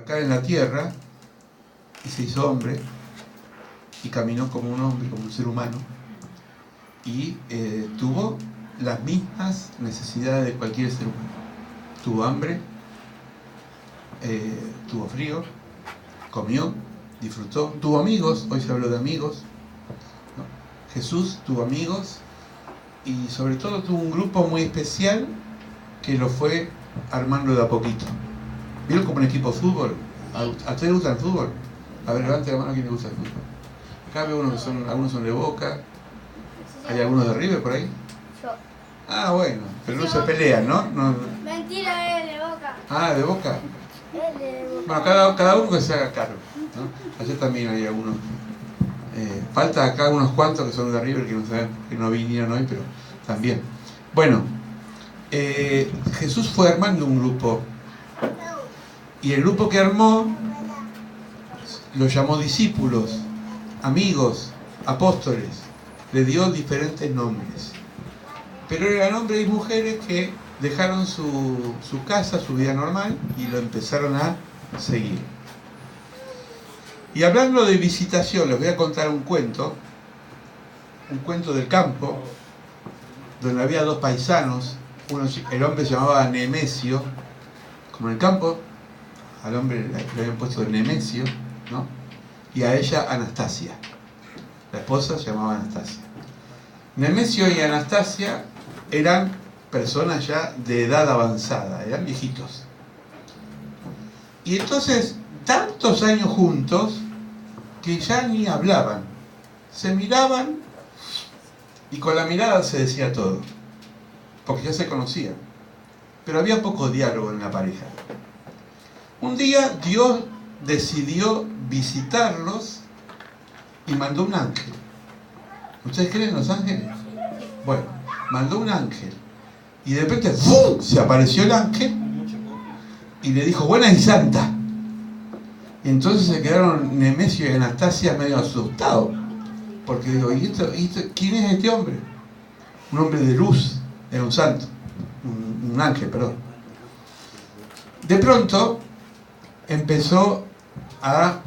acá en la tierra y se hizo hombre y caminó como un hombre, como un ser humano y tuvo las mismas necesidades de cualquier ser humano. Tuvo hambre, tuvo frío, comió, disfrutó, tuvo amigos, hoy se habló de amigos, ¿no? Jesús tuvo amigos y sobre todo tuvo un grupo muy especial que lo fue armando de a poquito. ¿Vieron como un equipo de fútbol? ¿A ustedes les gusta el fútbol? A ver, levante la mano a quien le gusta el fútbol. Acá veo unos que son, algunos son de Boca. ¿Hay algunos de River por ahí? Yo. Ah, bueno, pero no se pelean, ¿no? Mentira, es de Boca. Ah, ¿de Boca? Es de Boca. Bueno, cada uno que se haga cargo, ¿no? Allá también hay algunos. Falta acá unos cuantos que son de River que no vinieron hoy, pero también. Bueno, Jesús fue armando un grupo. Y el grupo que armó lo llamó discípulos, amigos, apóstoles. Le dio diferentes nombres. Pero eran hombres y mujeres que dejaron su casa, su vida normal, y lo empezaron a seguir. Y hablando de visitación, les voy a contar un cuento del campo, donde había dos paisanos. El hombre se llamaba Nemesio, como en el campo, al hombre le habían puesto Nemesio, ¿no? Y a ella Anastasia. La esposa se llamaba Anastasia. Nemesio y Anastasia eran personas ya de edad avanzada, eran viejitos. Y entonces, tantos años juntos, que ya ni hablaban. Se miraban y con la mirada se decía todo, porque ya se conocían. Pero había poco diálogo en la pareja. Un día Dios decidió visitarlos y mandó un ángel. ¿Ustedes creen en los ángeles? Bueno, mandó un ángel. Y de repente ¡fum!, se apareció el ángel y le dijo: buena y santa. Y entonces se quedaron Nemesio y Anastasia medio asustados. Porque digo, ¿quién es este hombre? Un hombre de luz, era un santo, un ángel, perdón. De pronto empezó a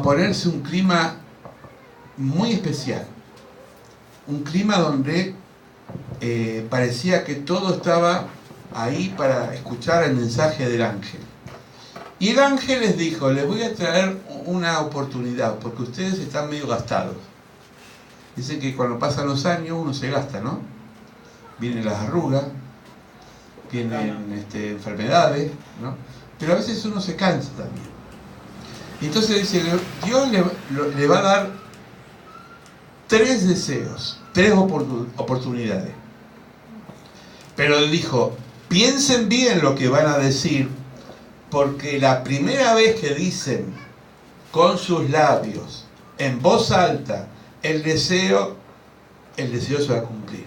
ponerse un clima muy especial. Un clima donde parecía que todo estaba ahí para escuchar el mensaje del ángel. Y el ángel les dijo: les voy a traer una oportunidad, porque ustedes están medio gastados. Dicen que cuando pasan los años uno se gasta, ¿no? Vienen las arrugas, vienen enfermedades, ¿no? Pero a veces uno se cansa también. Y entonces dice, Dios le va a dar 3 deseos, 3 oportunidades. Pero él dijo: piensen bien lo que van a decir, porque la primera vez que dicen con sus labios, en voz alta, el deseo se va a cumplir.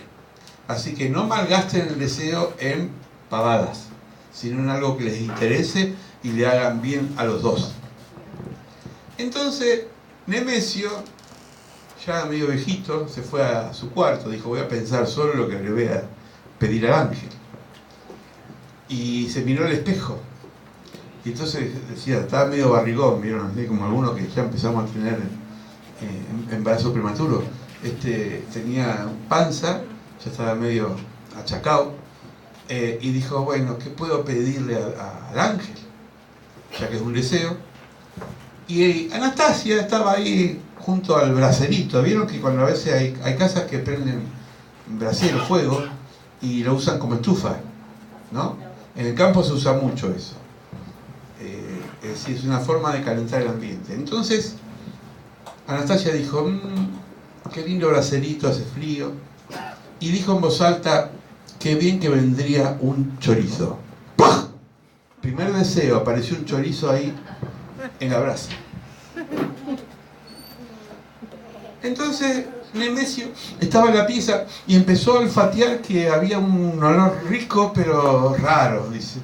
Así que no malgasten el deseo en pavadas, sino en algo que les interese y le hagan bien a los dos. Entonces Nemesio, ya medio viejito, se fue a su cuarto. Dijo: voy a pensar solo lo que le voy a pedir al ángel. Y se miró al espejo. Y entonces decía, estaba medio barrigón, ¿vieron? Así como algunos que ya empezamos a tener embarazo prematuro. Tenía panza, ya estaba medio achacado. Y dijo: bueno, ¿qué puedo pedirle al ángel? Ya que es un deseo. Y Anastasia estaba ahí junto al braserito. Vieron que cuando a veces hay casas que prenden brasero, fuego, y lo usan como estufa, ¿no? En el campo se usa mucho eso. Es decir, es una forma de calentar el ambiente. Entonces Anastasia dijo: qué lindo braserito, hace frío. Y dijo en voz alta: qué bien que vendría un chorizo. ¡Pah! Primer deseo, apareció un chorizo ahí en la brasa. Entonces Nemesio estaba en la pieza y empezó a olfatear que había un olor rico pero raro. Dice: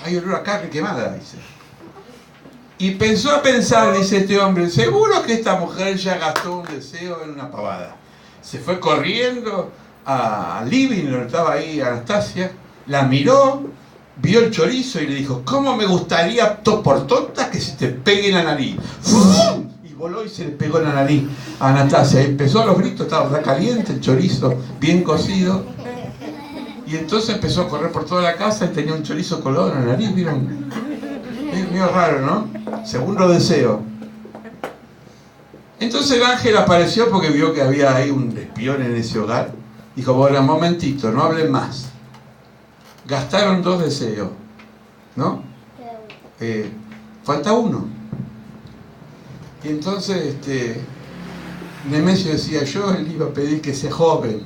hay olor a carne quemada, dice. Y pensó a pensar, dice este hombre: seguro que esta mujer ya gastó un deseo en una pavada. Se fue corriendo al living donde estaba ahí Anastasia, la miró vio el chorizo y le dijo, ¿cómo me gustaría por tonta que se te pegue en la nariz? ¡Fum! Y voló y se le pegó en la nariz a Anastasia. Empezó a los gritos, estaba caliente el chorizo, bien cocido. Y entonces empezó a correr por toda la casa y tenía un chorizo colgado en la nariz. ¿Vieron? Es medio raro, ¿no? Segundo deseo. Entonces el ángel apareció porque vio que había ahí un espión en ese hogar. Dijo, bueno, un momentito, no hablen más. Gastaron 2 deseos, ¿no? Falta uno. Y entonces Nemesio decía, yo le iba a pedir que sea joven.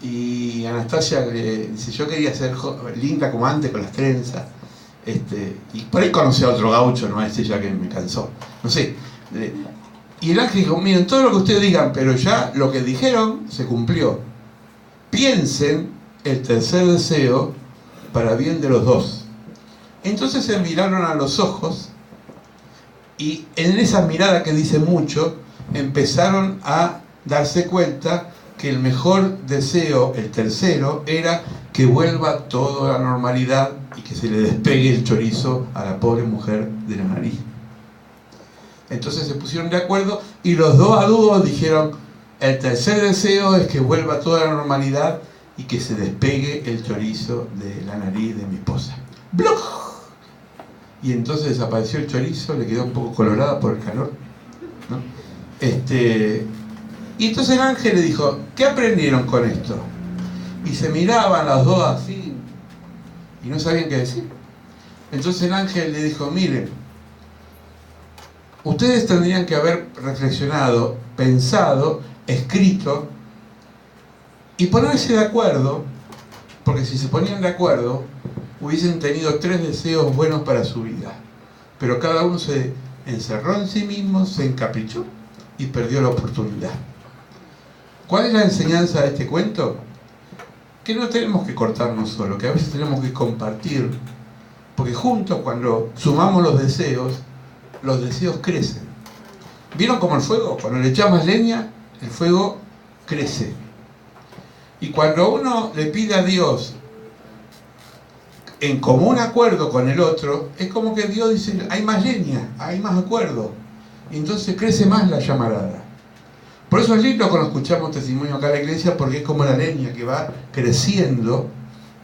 Y Anastasia dice, yo quería ser linda como antes con las trenzas. Y por ahí conocí a otro gaucho, no es ella que me cansó. No sé. Y el ángel dijo, miren, todo lo que ustedes digan, pero ya lo que dijeron se cumplió. Piensen el tercer deseo para bien de los dos. Entonces se miraron a los ojos y en esa mirada que dice mucho, empezaron a darse cuenta que el mejor deseo, el tercero, era que vuelva todo a la normalidad y que se le despegue el chorizo a la pobre mujer de la nariz. Entonces se pusieron de acuerdo y los dos a dúo dijeron, el tercer deseo es que vuelva toda la normalidad y que se despegue el chorizo de la nariz de mi esposa. ¡Bloc! Y entonces desapareció el chorizo, le quedó un poco colorada por el calor, ¿no? Y entonces el ángel le dijo, ¿qué aprendieron con esto? Y se miraban las dos así y no sabían qué decir. Entonces el ángel le dijo, miren, ustedes tendrían que haber reflexionado, pensado, escrito y ponerse de acuerdo, porque si se ponían de acuerdo hubiesen tenido 3 deseos buenos para su vida, pero cada uno se encerró en sí mismo, se encaprichó y perdió la oportunidad. ¿Cuál es la enseñanza de este cuento? Que no tenemos que cortarnos solo, que a veces tenemos que compartir, porque juntos cuando sumamos los deseos crecen. ¿Vieron como el fuego? Cuando le echamos leña, el fuego crece. Y cuando uno le pide a Dios en común acuerdo con el otro, es como que Dios dice, hay más leña, hay más acuerdo. Y entonces crece más la llamarada. Por eso es lindo cuando escuchamos testimonio acá en la iglesia, porque es como la leña que va creciendo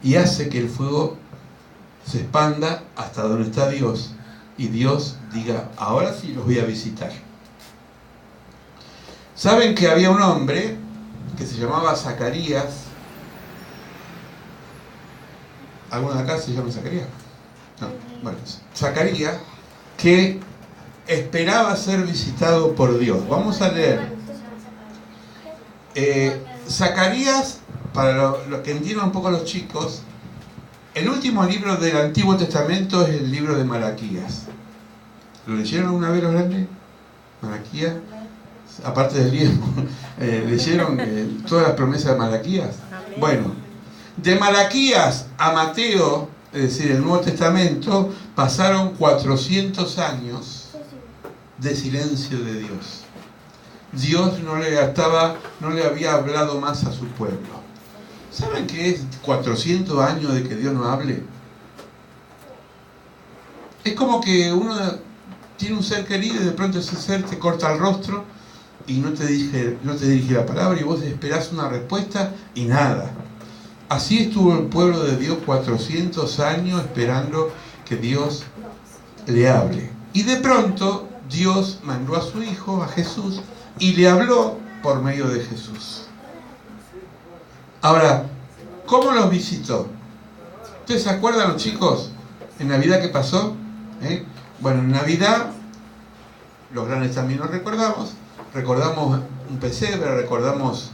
y hace que el fuego se expanda hasta donde está Dios. Y Dios diga, ahora sí los voy a visitar. ¿Saben que había un hombre que se llamaba Zacarías? ¿Alguno de acá se llama Zacarías? No, bueno, Zacarías, que esperaba ser visitado por Dios. Vamos a leer. Zacarías, para lo que entiendan un poco los chicos, el último libro del Antiguo Testamento es el libro de Malaquías. ¿Lo leyeron una vez los grandes? Malaquías, aparte del diezmo, ¿leyeron todas las promesas de Malaquías? Bueno, de Malaquías a Mateo, es decir, el Nuevo Testamento, pasaron 400 años de silencio de Dios. Dios no le había hablado más a su pueblo. ¿Saben qué es 400 años de que Dios no hable? Es como que uno tiene un ser querido y de pronto ese ser te corta el rostro y no te dirige la palabra y vos esperás una respuesta y nada. Así estuvo el pueblo de Dios 400 años esperando que Dios le hable. Y de pronto Dios mandó a su Hijo, a Jesús, y le habló por medio de Jesús. Ahora, ¿cómo los visitó? ¿Ustedes se acuerdan, los chicos, en Navidad qué pasó? Bueno, en Navidad, los grandes también nos recordamos un pesebre, recordamos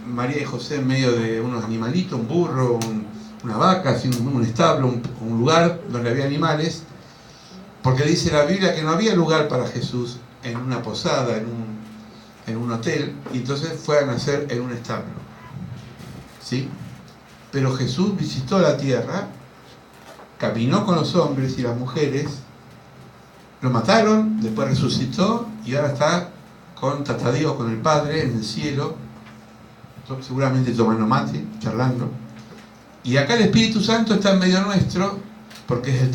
María y José en medio de unos animalitos, un burro, una vaca, así, un establo, un lugar donde había animales, porque dice la Biblia que no había lugar para Jesús en una posada, en un hotel, y entonces fue a nacer en un establo. ¿Sí? Pero Jesús visitó la tierra, caminó con los hombres y las mujeres, lo mataron, después resucitó y ahora está con Tata Dios, con el Padre en el cielo, seguramente tomando mate, charlando. Y acá el Espíritu Santo está en medio nuestro, porque es la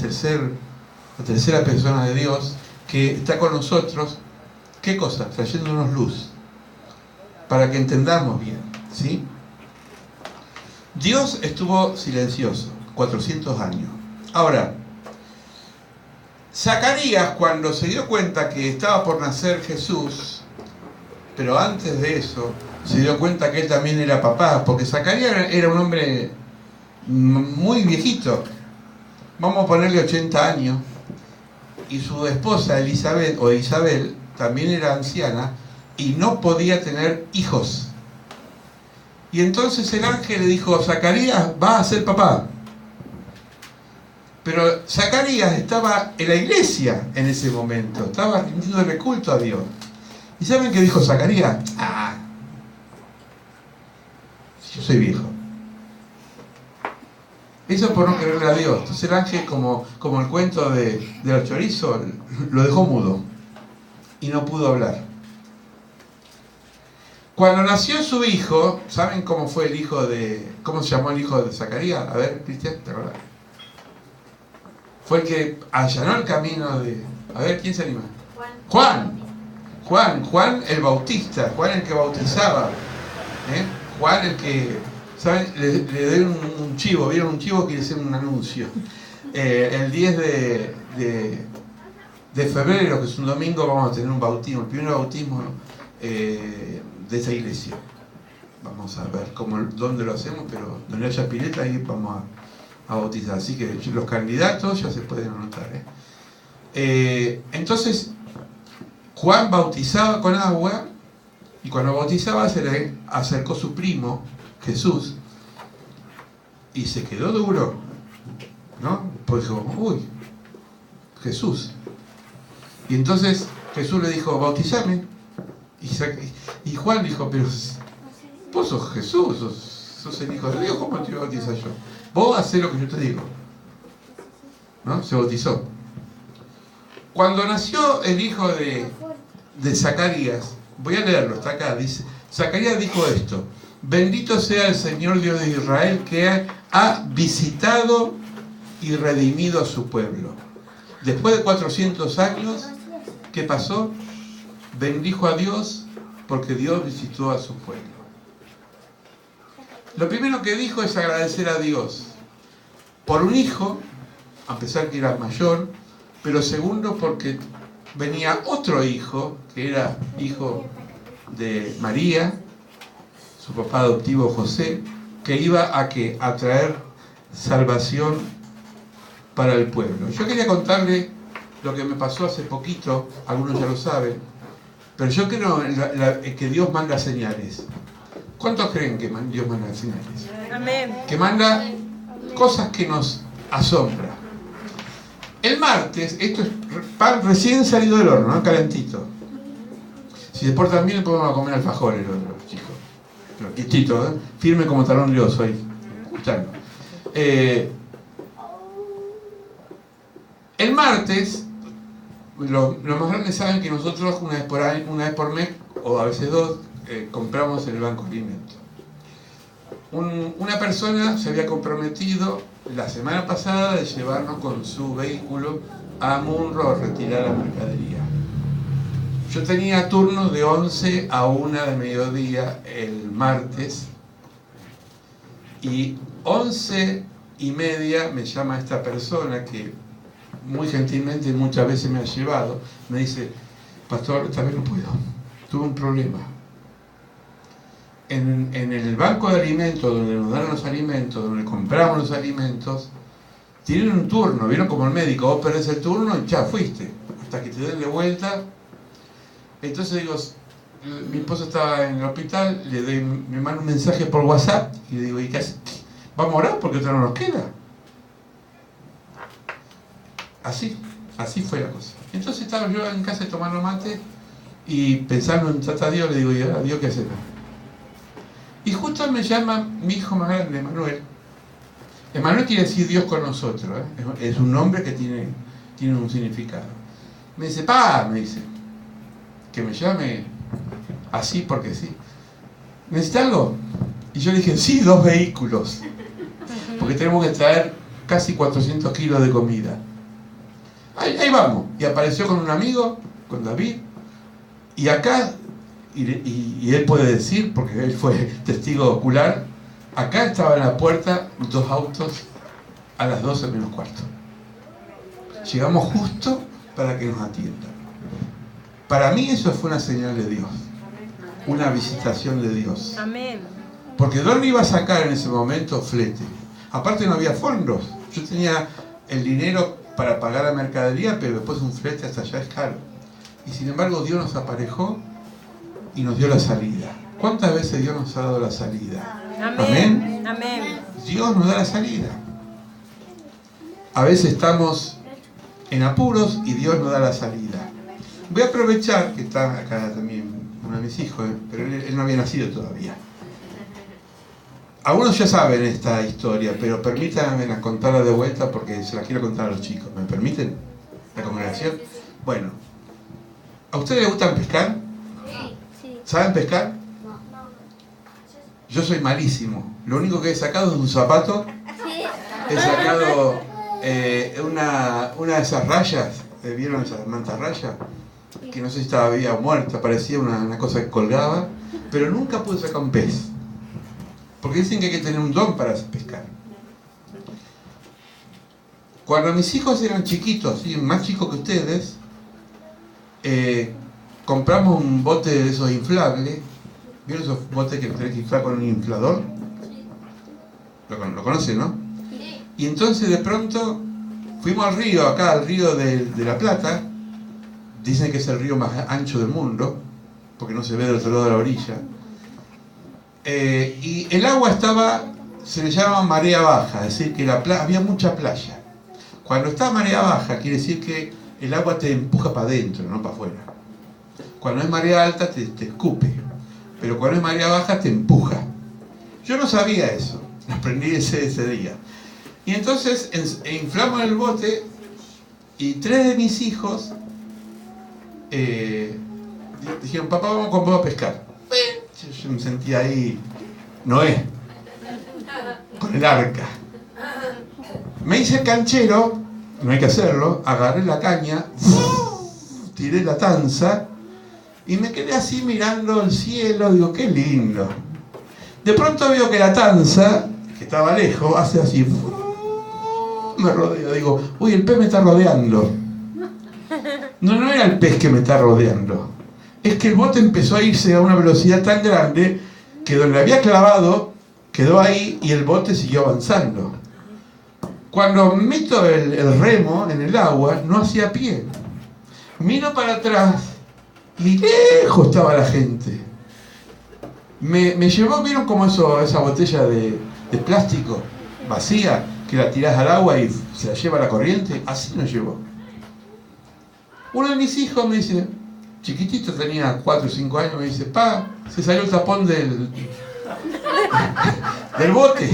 tercera persona de Dios, que está con nosotros. ¿Qué cosa? Trayéndonos luz, para que entendamos bien, ¿sí? Dios estuvo silencioso 400 años. Ahora, Zacarías, cuando se dio cuenta que estaba por nacer Jesús, pero antes de eso, se dio cuenta que él también era papá, porque Zacarías era un hombre muy viejito, vamos a ponerle 80 años, y su esposa Elizabeth, o Isabel, también era anciana, y no podía tener hijos. Y entonces el ángel le dijo, Zacarías va a ser papá. Pero Zacarías estaba en la iglesia en ese momento, estaba rindiéndole culto a Dios. ¿Y saben qué dijo Zacarías? Yo soy viejo. Eso por no creerle a Dios. Entonces el ángel, como el cuento de los chorizos, lo dejó mudo y no pudo hablar. Cuando nació su hijo, ¿saben cómo fue el hijo de... ¿Cómo se llamó el hijo de Zacarías? A ver, Cristian, ¿te acuerdas? Fue el que allanó el camino de... A ver, ¿quién se anima? Juan el Bautista, Juan el que bautizaba. Juan el que... ¿Saben? Le doy un chivo, ¿vieron un chivo? Quiere hacer un anuncio. El 10 de febrero, que es un domingo, vamos a tener un bautismo, el primer bautismo de esta iglesia. Vamos a ver dónde lo hacemos, pero donde haya pileta ahí vamos a bautizar. Así que los candidatos ya se pueden anotar. Entonces, Juan bautizaba con agua, y cuando bautizaba se le acercó su primo, Jesús, y se quedó duro, ¿no? Pues dijo, uy, Jesús. Y entonces Jesús le dijo, bautizame. Y Juan dijo, pero vos sos Jesús, sos el Hijo de Dios, ¿cómo te voy a bautizar yo? Vos hacés lo que yo te digo. ¿No? Se bautizó. Cuando nació el hijo de Zacarías, voy a leerlo, está acá, dice, Zacarías dijo esto: bendito sea el Señor Dios de Israel, que ha visitado y redimido a su pueblo. Después de 400 años, ¿qué pasó? Bendijo a Dios porque Dios visitó a su pueblo. Lo primero que dijo es agradecer a Dios por un hijo, a pesar que era mayor, pero segundo porque venía otro hijo, que era hijo de María, su papá adoptivo José, que iba a traer salvación para el pueblo. Yo quería contarle lo que me pasó hace poquito, algunos ya lo saben, pero yo creo que Dios manda señales. ¿Cuántos creen que Dios manda señales? Amén. Que manda cosas que nos asombran. El martes, esto es pan recién salido del horno, ¿no? Calentito. Si se portan bien, podemos comer alfajores los chicos. Pero quietito, ¿eh? Firme como talón de oso ahí. Escuchando. El martes, los más grandes saben que nosotros una vez por mes, o a veces dos, compramos en el Banco Alimento. Una persona se había comprometido la semana pasada de llevarnos con su vehículo a Munro a retirar la mercadería. Yo tenía turno de 11 a 1 de mediodía el martes, y 11:30 me llama esta persona que muy gentilmente muchas veces me ha llevado. Me dice: pastor, esta vez no puedo, tuve un problema. En el banco de alimentos, donde nos dan los alimentos, donde compramos los alimentos, tienen un turno. ¿Vieron como el médico? Vos perdés el turno y ya fuiste, hasta que te den de vuelta. Entonces digo, mi esposa estaba en el hospital, me manda un mensaje por WhatsApp y le digo, ¿y qué haces? ¿Vamos a orar porque otra no nos queda? Así fue la cosa. Entonces estaba yo en casa tomando mate y pensando en tratar a Dios, le digo, ¿y ahora Dios qué hacer? Y justo me llama mi hijo más grande, Emanuel. Emanuel quiere decir Dios con nosotros, ¿eh? Es un nombre que tiene un significado. Me dice, me dice, que me llame así porque sí. ¿Necesita algo? Y yo le dije, sí, 2 vehículos. porque tenemos que traer casi 400 kilos de comida. Ahí vamos. Y apareció con un amigo, con David, y acá, y él puede decir, porque él fue testigo ocular, acá estaban en la puerta 2 autos a las 12 menos cuarto. Llegamos justo para que nos atiendan. Para mí eso fue una señal de Dios, una visitación de Dios. Amén. Porque ¿dónde iba a sacar en ese momento flete? Aparte no había fondos. Yo tenía el dinero para pagar la mercadería, pero después un flete hasta allá es caro. Y sin embargo Dios nos aparejó y nos dio la salida. ¿Cuántas veces Dios nos ha dado la salida? Amén. Amén. Dios nos da la salida. A veces estamos en apuros y Dios nos da la salida. Voy a aprovechar que está acá también uno de mis hijos, pero él no había nacido todavía. Algunos ya saben esta historia, pero permítanme contarla de vuelta porque se la quiero contar a los chicos. ¿Me permiten? ¿La congregación? Bueno, ¿a ustedes les gusta pescar? Sí. ¿Saben pescar? No. Yo soy malísimo. Lo único que he sacado es un zapato. Sí. He sacado una de esas rayas. ¿Vieron esas mantarrayas? Que no sé si estaba viva o muerta, parecía una cosa que colgaba. Pero nunca pude sacar un pez. Porque dicen que hay que tener un don para pescar. Cuando mis hijos eran chiquitos, ¿sí? Más chicos que ustedes, compramos un bote de esos inflables. ¿Vieron esos botes que tenés que inflar con un inflador? Lo conocen, ¿no? Sí. Y entonces de pronto fuimos al río, acá al río de La Plata. Dicen que es el río más ancho del mundo, porque no se ve del otro lado de la orilla. Y el agua se le llama marea baja, es decir, que había mucha playa. Cuando está marea baja, quiere decir que el agua te empuja para adentro, no para afuera. Cuando es marea alta, te escupe. Pero cuando es marea baja, te empuja. Yo no sabía eso, lo aprendí ese día. Y entonces inflamos el bote y 3 de mis hijos dijeron, papá, vamos con vos a pescar. Yo me sentía ahí, Noé, con el arca. Me hice el canchero, no hay que hacerlo, agarré la caña, tiré la tanza y me quedé así mirando el cielo, digo, qué lindo. De pronto veo que la tanza, que estaba lejos, hace así, me rodea, digo, uy, el pez me está rodeando. No era el pez que me está rodeando. Es que el bote empezó a irse a una velocidad tan grande que donde había clavado quedó ahí y el bote siguió avanzando. Cuando meto el remo en el agua, no hacía pie. Miro para atrás y lejos estaba la gente. Me llevó, ¿vieron como esa botella de plástico vacía que la tirás al agua y se la lleva la corriente? Así nos llevó. Uno de mis hijos me dice, chiquitito, tenía 4 o 5 años, me dice, pa, se salió el tapón del bote.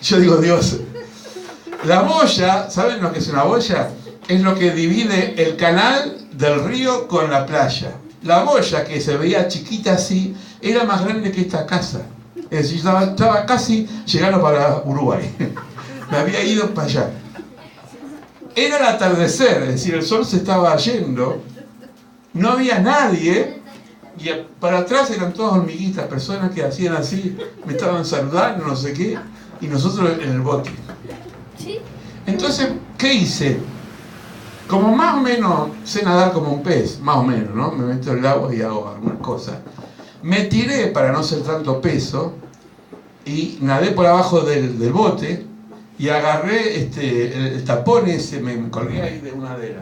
Yo digo, Dios, la boya, ¿saben lo que es una boya? Es lo que divide el canal del río con la playa. La boya, que se veía chiquita así, era más grande que esta casa. Es decir, estaba casi llegando para Uruguay. Me había ido para allá. Era el atardecer, es decir, el sol se estaba yendo, no había nadie, y para atrás eran todas hormiguitas, personas que hacían así, me estaban saludando, no sé qué, y nosotros en el bote. Sí. Entonces, ¿qué hice? Como más o menos sé nadar como un pez, más o menos, ¿no? Me meto en el agua y hago algunas cosas. Me tiré para no hacer tanto peso, y nadé por abajo del bote, y agarré el tapón ese, me colgué ahí de una de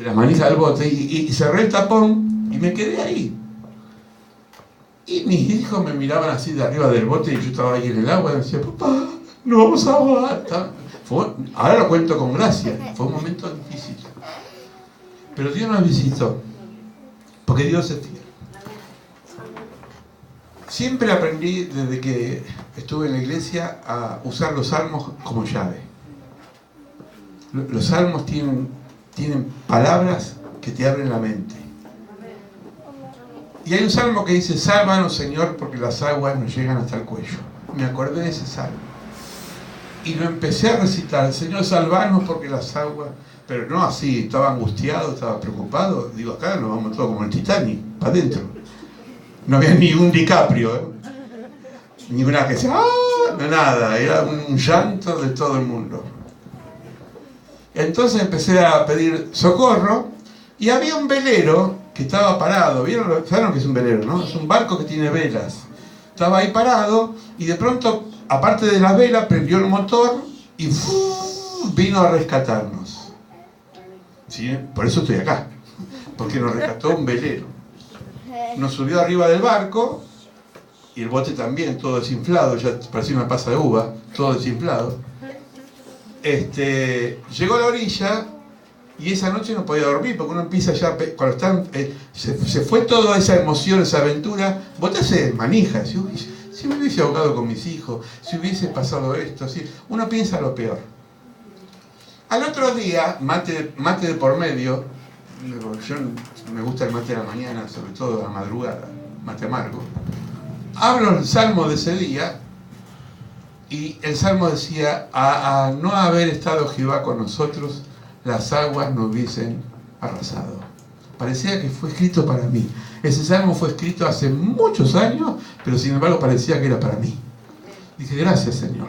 las manijas del bote y cerré el tapón y me quedé ahí. Y mis hijos me miraban así de arriba del bote y yo estaba ahí en el agua y me decía, papá, no vamos a ahogar. Ahora lo cuento con gracia, fue un momento difícil. Pero Dios nos visitó, porque Dios es fiel. Siempre aprendí desde que estuve en la iglesia a usar los salmos como llave. Los salmos tienen palabras que te abren la mente. Y hay un salmo que dice, sálvanos, Señor, porque las aguas nos llegan hasta el cuello. me acordé de ese salmo. Y lo empecé a recitar, Señor, salvanos porque las aguas... Pero no así, estaba angustiado, estaba preocupado. Digo, acá nos vamos todos como el Titanic, para adentro. No había ni un DiCaprio, ¿eh? Ni una que sea, ¡ah! No, nada, era un llanto de todo el mundo. Entonces empecé a pedir socorro y había un velero que estaba parado. ¿Vieron? ¿Saben lo que es un velero, no? Es un barco que tiene velas. Estaba ahí parado y de pronto, aparte de las velas, prendió el motor y vino a rescatarnos. ¿Sí? Por eso estoy acá, porque nos rescató un velero. Nos subió arriba del barco y el bote también, todo desinflado, ya parecía una pasa de uva, todo desinflado. Llegó a la orilla y esa noche no podía dormir, porque uno empieza ya, cuando están, se fue toda esa emoción, esa aventura, vos te haces manija, si me hubiese ahogado con mis hijos, si hubiese pasado esto, ¿sí? Uno piensa lo peor. Al otro día, mate de por medio, yo me gusta el mate de la mañana, sobre todo a la madrugada, mate amargo. Abro el salmo de ese día y el salmo decía, a no haber estado Jehová con nosotros, las aguas nos hubiesen arrasado. Parecía que fue escrito para mí. Ese salmo fue escrito hace muchos años, pero sin embargo parecía que era para mí. Dije, gracias Señor,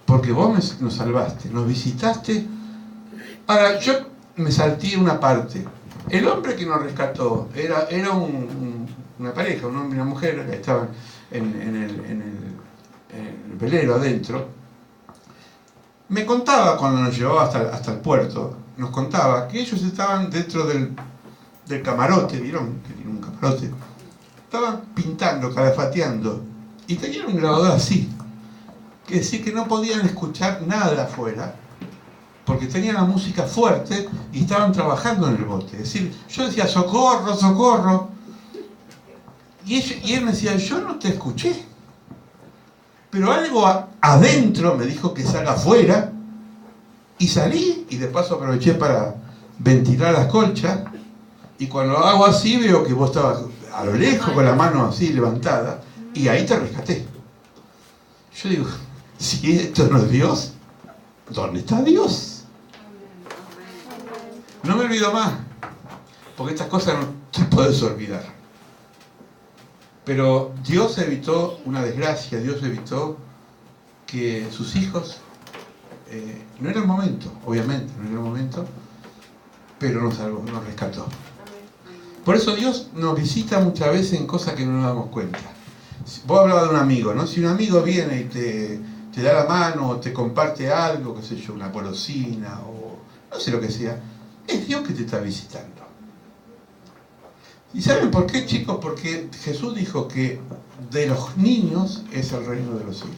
porque vos nos salvaste, nos visitaste. Ahora, yo me salté una parte. El hombre que nos rescató era una pareja, un hombre y una mujer que estaban en el velero adentro. Me contaba cuando nos llevaba hasta el puerto, nos contaba que ellos estaban dentro del camarote, ¿vieron? Que tiene un camarote. Estaban pintando, calafateando y tenían un grabador así. Que decir que no podían escuchar nada afuera porque tenían la música fuerte y estaban trabajando en el bote. Es decir, yo decía, socorro, socorro. Y él me decía, yo no te escuché. Pero algo adentro me dijo que salga afuera. Y salí, y de paso aproveché para ventilar las colchas. Y cuando hago así veo que vos estabas a lo lejos con la mano así levantada. Y ahí te rescaté. Yo digo, si esto no es Dios, ¿dónde está Dios? No me olvido más, porque estas cosas no te puedes olvidar. Pero Dios evitó una desgracia, Dios evitó que sus hijos, no era el momento, obviamente, no era el momento, pero nos salvó, nos rescató. Por eso Dios nos visita muchas veces en cosas que no nos damos cuenta. Vos hablabas de un amigo, ¿no? Si un amigo viene y te da la mano o te comparte algo, qué sé yo, una golosina o no sé lo que sea, es Dios que te está visitando. ¿Y saben por qué, chicos? Porque Jesús dijo que de los niños es el reino de los cielos.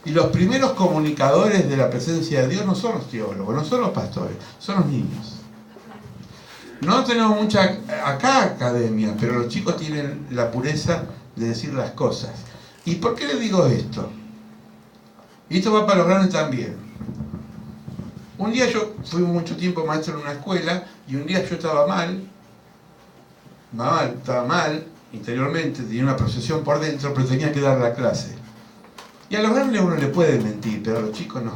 Y los primeros comunicadores de la presencia de Dios no son los teólogos, no son los pastores, son los niños. No tenemos mucha acá academia, pero los chicos tienen la pureza de decir las cosas. ¿Y por qué les digo esto? Y esto va para los grandes también. Un día yo fui mucho tiempo maestro en una escuela y un día yo estaba mal, interiormente, tenía una procesión por dentro, pero tenía que dar la clase. Y a los grandes uno le puede mentir, pero a los chicos no.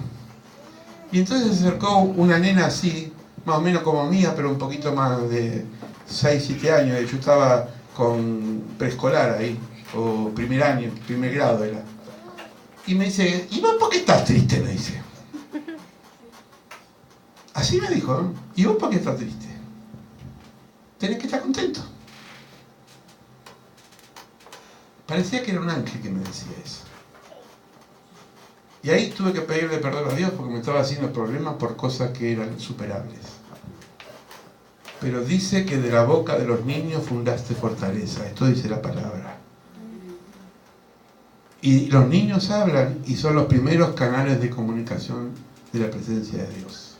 Y entonces se acercó una nena así, más o menos como mía, pero un poquito más de 6, 7 años. Yo estaba con preescolar ahí, o primer año, primer grado era. Y me dice, ¿y vos por qué estás triste? Me dice. Así me dijo, ¿no? ¿Y vos por qué estás triste? Tenés que estar contento. Parecía que era un ángel que me decía eso. Y ahí tuve que pedirle perdón a Dios porque me estaba haciendo problemas por cosas que eran superables. Pero dice que de la boca de los niños fundaste fortaleza. Esto dice la palabra. Y los niños hablan y son los primeros canales de comunicación de la presencia de Dios.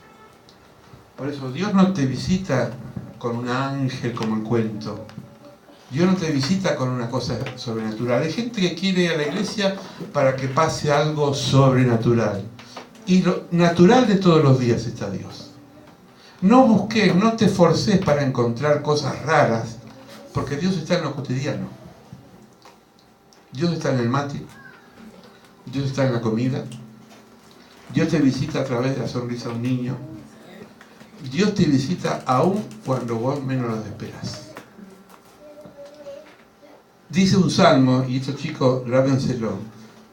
Por eso Dios no te visita con un ángel como el cuento. Dios no te visita con una cosa sobrenatural. Hay gente que quiere ir a la iglesia para que pase algo sobrenatural. Y lo natural de todos los días está Dios. No busques, no te forces para encontrar cosas raras, porque Dios está en lo cotidiano. Dios está en el mate, Dios está en la comida. Dios te visita a través de la sonrisa de un niño. Dios te visita aún cuando vos menos lo esperás. Dice un salmo, y estos chicos, grábenselo,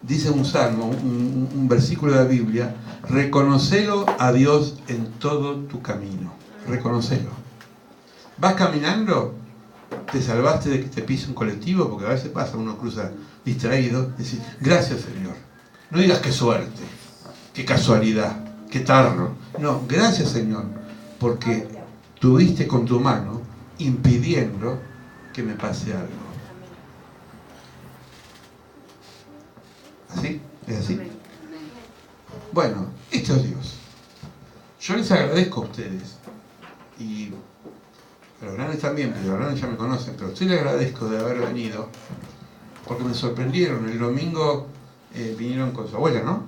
dice un salmo, un versículo de la Biblia: reconocelo a Dios en todo tu camino. Reconocelo. Vas caminando, te salvaste de que te pise un colectivo, porque a veces pasa, uno cruza distraído, decís, gracias Señor. No digas qué suerte, qué casualidad, qué tarro. No, gracias Señor, porque tuviste con tu mano impidiendo que me pase algo. ¿Así? ¿Es así? Bueno, esto es Dios. Yo les agradezco a ustedes, y a los grandes también, pero los grandes ya me conocen, pero sí les agradezco de haber venido, porque me sorprendieron. El domingo vinieron con su abuela, ¿no?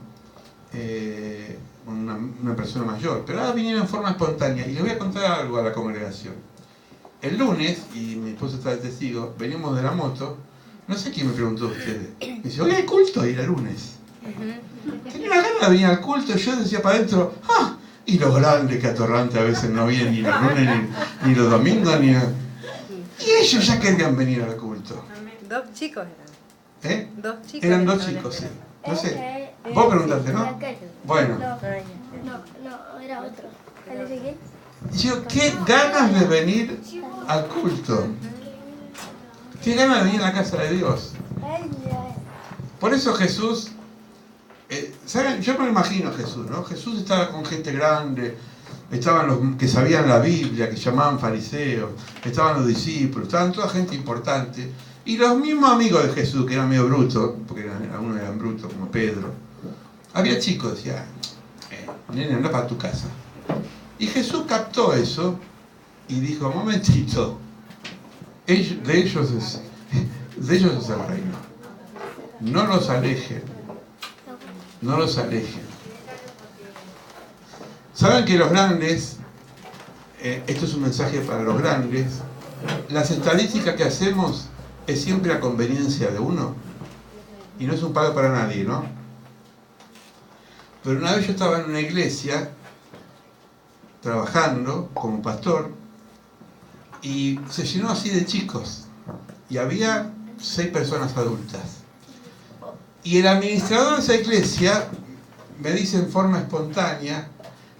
Una persona mayor, pero ahora vinieron en forma espontánea, y les voy a contar algo a la congregación. El lunes, y mi esposa está de testigo, venimos de la moto, no sé quién me preguntó a ustedes, me dice, oye, ¿hay culto? Y era lunes. Tenía una gana de venir al culto, yo decía para adentro, ¡ah! Y los grandes que atorrantes a veces no vienen ni los lunes, ni los domingos, ni nada. Y ellos ya querían venir al culto. Dos chicos eran. ¿Eh? Dos chicos. Eran dos chicos, sí. No sé. Vos preguntaste, ¿no? Bueno. No, era otro. Yo, qué ganas de venir al culto. Qué ganas de venir a la casa de Dios. Por eso Jesús, ¿saben? Yo me lo imagino a Jesús, ¿no? Jesús estaba con gente grande, estaban los que sabían la Biblia, que llamaban fariseos, estaban los discípulos, estaban toda gente importante, y los mismos amigos de Jesús, que eran medio brutos, porque algunos eran brutos, como Pedro. Había chicos, decía, nene, anda para tu casa. Y Jesús captó eso y dijo, momentito, de ellos es el reino. No los alejen. No los alejen. Saben que los grandes, esto es un mensaje para los grandes, las estadísticas que hacemos es siempre a conveniencia de uno y no es un pago para nadie, ¿no? Pero una vez yo estaba en una iglesia trabajando como pastor y se llenó así de chicos y había 6 personas adultas. Y el administrador de esa iglesia me dice en forma espontánea,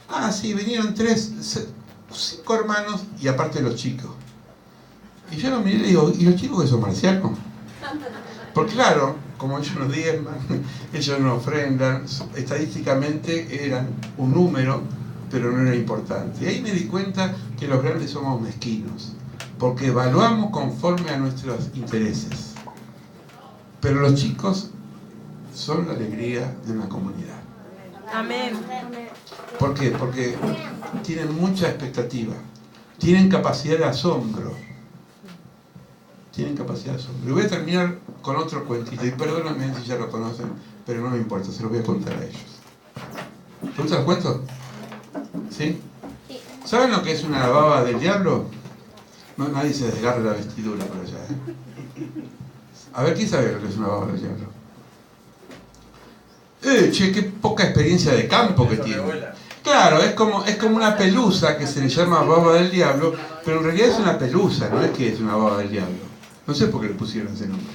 ah, sí, vinieron 5 hermanos y aparte los chicos. Y yo lo miré y le digo, ¿y los chicos que son marcianos? Porque claro, como ellos no diezman, ellos no ofrendan, estadísticamente eran un número, pero no era importante. Y ahí me di cuenta que los grandes somos mezquinos, porque evaluamos conforme a nuestros intereses. Pero los chicos son la alegría de una comunidad. Amén. ¿Por qué? Porque tienen mucha expectativa, tienen capacidad de asombro. Tienen capacidad de asombro. Y voy a terminar con otro cuentito, y perdóname si ya lo conocen, pero no me importa, se los voy a contar a ellos. ¿Te gustan los cuentos? ¿Sí? ¿Saben lo que es una baba del diablo? No, nadie se desgarra la vestidura por allá, ¿eh? A ver, ¿quién sabe lo que es una baba del diablo? Che, qué poca experiencia de campo que tiene. Claro, es como una pelusa que se le llama baba del diablo, pero en realidad es una pelusa, no es que es una baba del diablo. No sé por qué le pusieron ese nombre.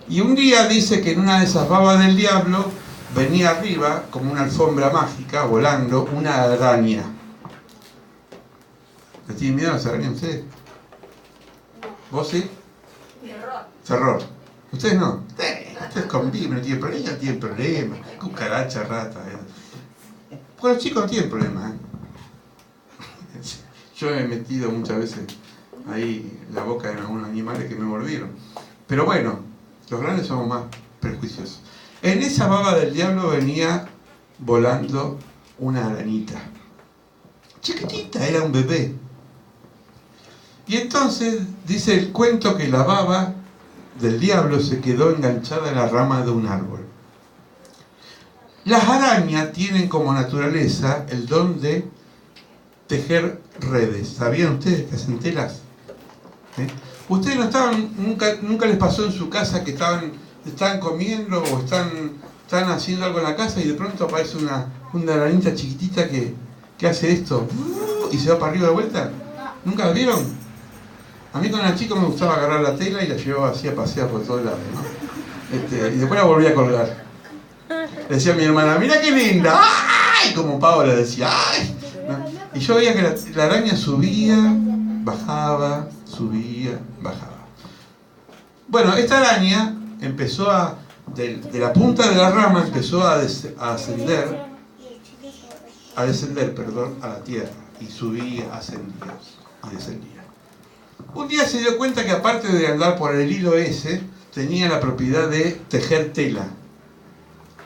Y un día dice que en una de esas babas del diablo venía arriba, como una alfombra mágica, volando, una araña. ¿Le tienen miedo a las arañas ustedes? ¿Vos sí? Terror. ¿Ustedes no? Ustedes conviven, no tienen problema, no tienen problema. Cucaracha, rata. Con los chicos no tienen problema. Yo me he metido muchas veces ahí la boca en algunos animales que me mordieron. Pero bueno, los grandes somos más prejuiciosos. En esa baba del diablo venía volando una arañita. Chiquitita, era un bebé. Y entonces dice el cuento que la baba del diablo se quedó enganchada en la rama de un árbol. Las arañas tienen como naturaleza el don de tejer redes. ¿Sabían ustedes que hacen telas? ¿Ustedes no estaban, nunca les pasó en su casa que estaban están comiendo o están haciendo algo en la casa y de pronto aparece una arañita chiquitita que hace esto y se va para arriba de vuelta. ¿Nunca la vieron? A mí cuando era chico me gustaba agarrar la tela y la llevaba así a pasear por todos lados, ¿no? Y después la volvía a colgar. Le decía a mi hermana, mira qué linda, ¡ay! Como Paola decía, ¡ay! ¿No? Y yo veía que la araña subía, bajaba, subía, bajaba. Bueno, esta araña empezó de la punta de la rama empezó a descender a la tierra, y subía, ascendía y descendía. Un día se dio cuenta que aparte de andar por el hilo ese, tenía la propiedad de tejer tela.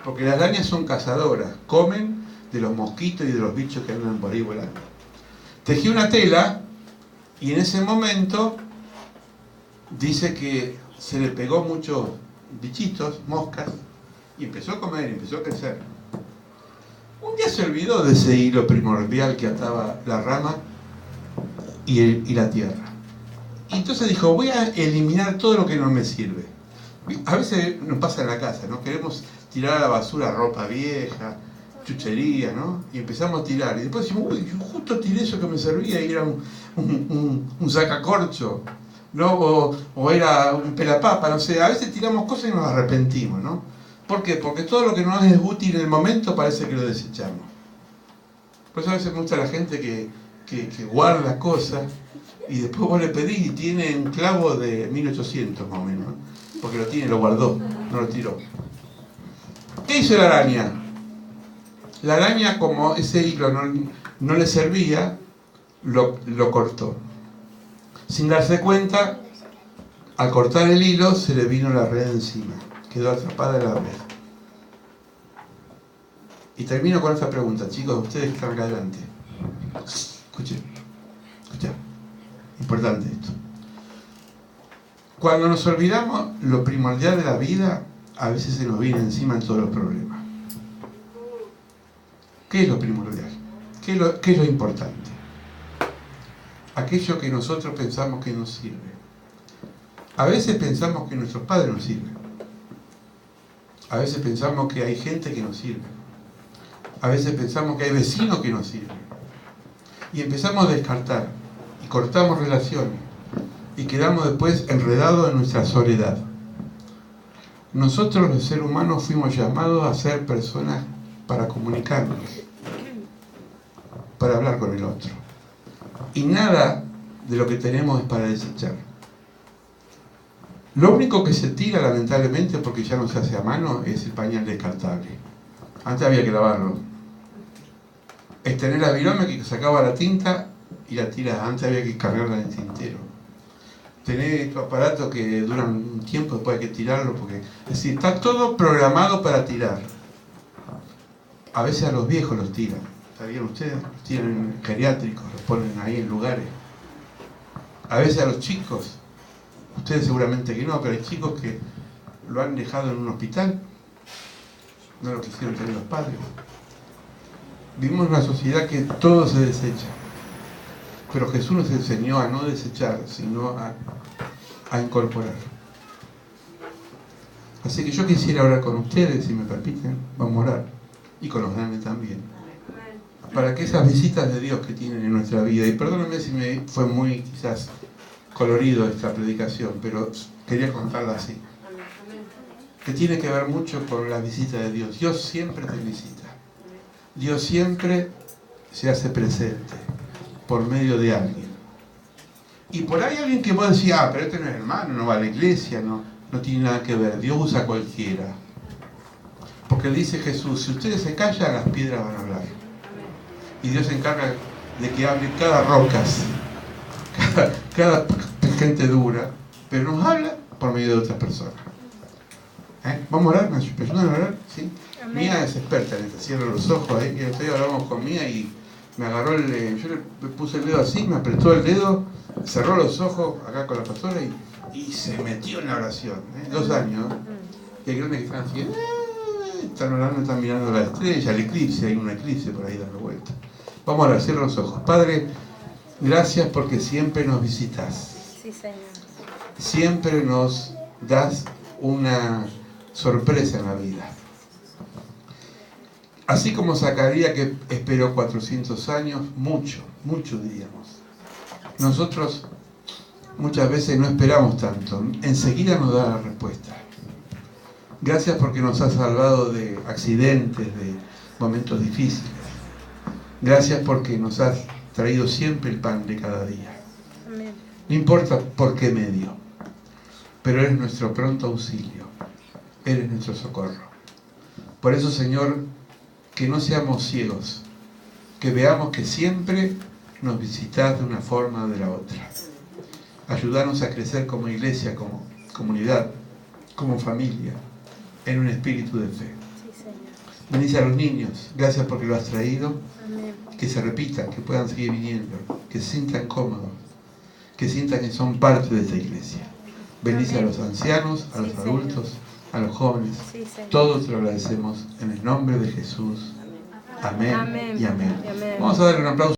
Porque las arañas son cazadoras, comen de los mosquitos y de los bichos que andan por ahí volando. Tejió una tela y en ese momento dice que se le pegó muchos bichitos, moscas, y empezó a comer, y empezó a crecer. Un día se olvidó de ese hilo primordial que ataba la rama y la tierra. Y entonces dijo, voy a eliminar todo lo que no me sirve. A veces nos pasa en la casa, ¿no? Queremos tirar a la basura ropa vieja, chuchería, ¿no? Y empezamos a tirar. Y después decimos, uy, yo justo tiré eso que me servía y era un sacacorcho, ¿no? O era un pelapapa, no sé. A veces tiramos cosas y nos arrepentimos, ¿no? ¿Por qué? Porque todo lo que no es útil en el momento parece que lo desechamos. Por eso a veces me gusta la gente que guarda cosas y después vos le pedís y tiene un clavo de 1800 más o menos, ¿no? Porque lo tiene, lo guardó, no lo tiró. ¿Qué hizo la araña? La araña, como ese hilo no le servía, lo cortó. Sin darse cuenta, al cortar el hilo se le vino la red encima. Quedó atrapada en la red. Y termino con esta pregunta, chicos, ustedes que están acá adelante. Escuchen. Importante esto. Cuando nos olvidamos lo primordial de la vida, a veces se nos viene encima en todos los problemas. ¿Qué es lo primordial? ¿Qué es lo importante? Aquello que nosotros pensamos que nos sirve. A veces pensamos que nuestros padres nos sirven. A veces pensamos que hay gente que nos sirve. A veces pensamos que hay vecinos que nos sirven. Y empezamos a descartar. Y cortamos relaciones. Y quedamos después enredados en nuestra soledad. Nosotros los seres humanos fuimos llamados a ser personas para comunicarnos, para hablar con el otro. Y nada de lo que tenemos es para desechar. Lo único que se tira, lamentablemente, porque ya no se hace a mano, es el pañal descartable. Antes había que lavarlo. Es tener la virome que sacaba la tinta y la tiraba. Antes había que cargarla en el tintero. Tener estos aparatos que duran un tiempo, después hay que tirarlo, porque es decir, está todo programado para tirar. A veces a los viejos los tiran. ¿Sabían ustedes? Los tiran en geriátricos, los ponen ahí en lugares. A veces a los chicos, ustedes seguramente que no, pero hay chicos que lo han dejado en un hospital, no lo quisieron tener los padres. Vivimos en una sociedad que todo se desecha. Pero Jesús nos enseñó a no desechar, sino a incorporar. Así que yo quisiera orar con ustedes, si me permiten, vamos a orar. Y con los grandes también. Para que esas visitas de Dios que tienen en nuestra vida, y perdónenme si me fue muy quizás colorido esta predicación, pero quería contarla así. Que tiene que ver mucho con la visita de Dios. Dios siempre te visita. Dios siempre se hace presente por medio de alguien. Y por ahí alguien que puede decir, pero este no es hermano, no va a la iglesia, no tiene nada que ver. Dios usa a cualquiera. Porque dice Jesús, si ustedes se callan, las piedras van a hablar. Y Dios se encarga de que hable cada rocas, cada gente dura, pero nos habla por medio de otras personas. ¿Vamos a orar? ¿Me ayudan a orar? ¿Sí? Mía es experta en esto, cierro los ojos ahí, que estoy hablamos con Mía y me agarró yo le puse el dedo así, me apretó el dedo, cerró los ojos acá con la pastora y se metió en la oración. 2 años. Y hay grandes que están así, están orando, están mirando la estrella, el eclipse, hay un eclipse por ahí dando vueltas. Vamos a orar, cierra los ojos. Padre, gracias porque siempre nos visitas. Sí, Señor. Siempre nos das una sorpresa en la vida. Así como Zacarías, que esperó 400 años, mucho diríamos. Nosotros muchas veces no esperamos tanto, enseguida nos da la respuesta. Gracias porque nos has salvado de accidentes, de momentos difíciles. Gracias porque nos has traído siempre el pan de cada día. Amén. No importa por qué medio, pero eres nuestro pronto auxilio, eres nuestro socorro. Por eso, Señor, que no seamos ciegos, que veamos que siempre nos visitas de una forma o de la otra. Ayúdanos a crecer como iglesia, como comunidad, como familia, en un espíritu de fe. Sí, Señor. Bendice a los niños, gracias porque lo has traído, Amén. que se repitan, que puedan seguir viniendo, que se sientan cómodos, que sientan que son parte de esta iglesia. Bendice a los ancianos, a los adultos, a los jóvenes. Sí, Señor. Todos te lo agradecemos en el nombre de Jesús. Amén, Amén. y amén. Amén. Vamos a darle un aplauso.